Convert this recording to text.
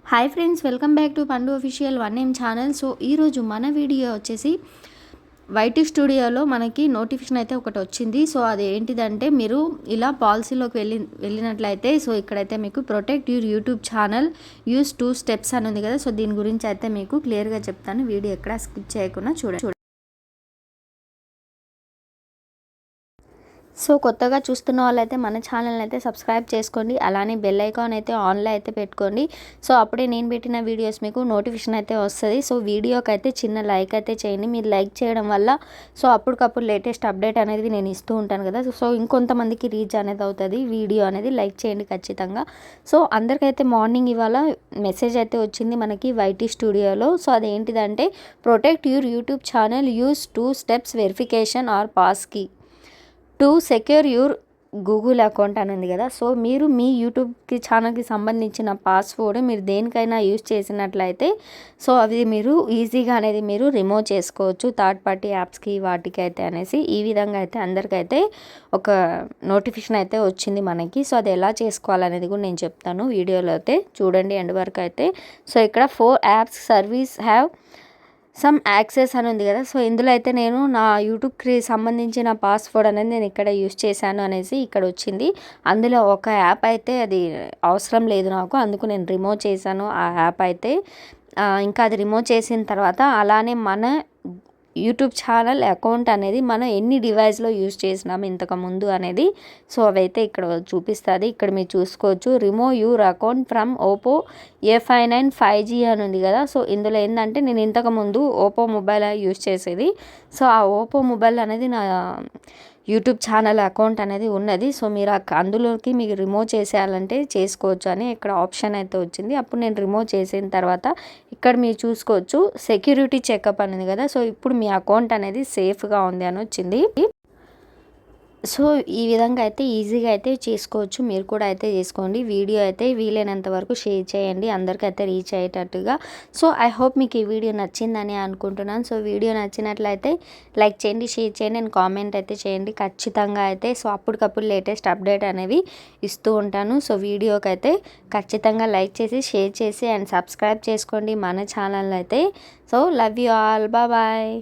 Hi friends, welcome back to పండు official 1M channel. So ఈరోజు మన వీడియో వచ్చేసి వైటీ స్టూడియోలో మనకి నోటిఫికేషన్ అయితే ఒకటి వచ్చింది. సో అది ఏంటిదంటే, మీరు ఇలా పాలసీలోకి వెళ్ళినట్లయితే సో ఇక్కడైతే మీకు protect your YouTube channel use 2 steps అని ఉంది కదా. సో దీని గురించి అయితే మీకు క్లియర్గా చెప్తాను. వీడియో ఎక్కడ స్కిప్ చేయకుండా చూడండి. సో కొత్తగా చూస్తున్న వాళ్ళైతే మన ఛానల్ని అయితే సబ్స్క్రైబ్ చేసుకోండి. అలానే బెల్ ఐకాన్ అయితే ఆన్లో అయితే పెట్టుకోండి. సో అప్పుడే నేను పెట్టిన వీడియోస్ మీకు నోటిఫికేషన్ అయితే వస్తుంది. సో వీడియోకి అయితే చిన్న లైక్ అయితే చేయండి. మీరు లైక్ చేయడం వల్ల సో అప్పటికప్పుడు లేటెస్ట్ అప్డేట్ అనేది నేను ఇస్తూ ఉంటాను కదా. సో ఇంకొంతమందికి రీచ్ అనేది అవుతుంది వీడియో అనేది. లైక్ చేయండి ఖచ్చితంగా. సో అందరికైతే మార్నింగ్ ఇవాళ మెసేజ్ అయితే వచ్చింది మనకి వైటీ స్టూడియోలో. సో అదేంటిదంటే, protect your YouTube channel use 2 steps verification or passkey to secure your Google account అని ఉంది కదా. సో మీరు మీ యూట్యూబ్కి ఛానల్కి సంబంధించిన పాస్వర్డ్ మీరు దేనికైనా యూజ్ చేసినట్లయితే సో అవి మీరు ఈజీగా అనేది మీరు రిమూవ్ చేసుకోవచ్చు థర్డ్ పార్టీ యాప్స్కి వాటికి అయితే అనేసి. ఈ విధంగా అయితే అందరికైతే ఒక నోటిఫికేషన్ అయితే వచ్చింది మనకి. సో అది ఎలా చేసుకోవాలనేది కూడా నేను చెప్తాను వీడియోలో అయితే చూడండి ఎండ్ వరకు అయితే. సో ఇక్కడ 4 apps service have some access అని ఉంది కదా. సో ఇందులో అయితే నేను నా యూట్యూబ్కి సంబంధించిన పాస్వర్డ్ అనేది నేను ఇక్కడ యూజ్ చేశాను అనేసి ఇక్కడ వచ్చింది. అందులో ఒక యాప్ అయితే అది అవసరం లేదు నాకు, అందుకు నేను రిమూవ్ చేశాను ఆ యాప్ అయితే. ఇంకా అది రిమూవ్ చేసిన తర్వాత అలానే మన యూట్యూబ్ ఛానల్ అకౌంట్ అనేది మనం ఎన్ని డివైస్లో యూజ్ చేసినాము ఇంతకుముందు అనేది సో అవైతే ఇక్కడ చూపిస్తుంది. ఇక్కడ మీరు చూసుకోవచ్చు, remove your account from Oppo A59 5G అని ఉంది కదా. సో ఇందులో ఏంటంటే, నేను ఇంతకుముందు ఓపో మొబైల్ యూజ్ చేసేది. సో ఆ ఓపో మొబైల్ అనేది నా యూట్యూబ్ ఛానల్ అకౌంట్ అనేది ఉన్నది. సో మీరు అందులోకి మీకు రిమూవ్ చేసేయాలంటే చేసుకోవచ్చు అని ఇక్కడ ఆప్షన్ అయితే వచ్చింది. అప్పుడు నేను రిమూవ్ చేసిన తర్వాత ఇక్కడ మీరు చూసుకోవచ్చు సెక్యూరిటీ చెకప్ అనేది కదా. సో ఇప్పుడు మీ అకౌంట్ అనేది సేఫ్గా ఉంది అని వచ్చింది. సో ఈ విధంగా అయితే ఈజీగా అయితే చేసుకోవచ్చు. మీరు కూడా అయితే చేసుకోండి. వీడియో అయితే వీలైనంత వరకు షేర్ చేయండి, అందరికైతే రీచ్ అయ్యేటట్టుగా. సో ఐ హోప్ మీకు ఈ వీడియో నచ్చిందని అనుకుంటున్నాను. సో వీడియో నచ్చినట్లయితే లైక్ చేయండి, షేర్ చేయండి అండ్ కామెంట్ అయితే చేయండి ఖచ్చితంగా అయితే. సో అప్పటికప్పుడు లేటెస్ట్ అప్డేట్ అనేవి ఇస్తూ ఉంటాను. సో వీడియోకి అయితే ఖచ్చితంగా లైక్ చేసి షేర్ చేసి అండ్ సబ్స్క్రైబ్ చేసుకోండి మన ఛానల్ అయితే. So love you all, bye.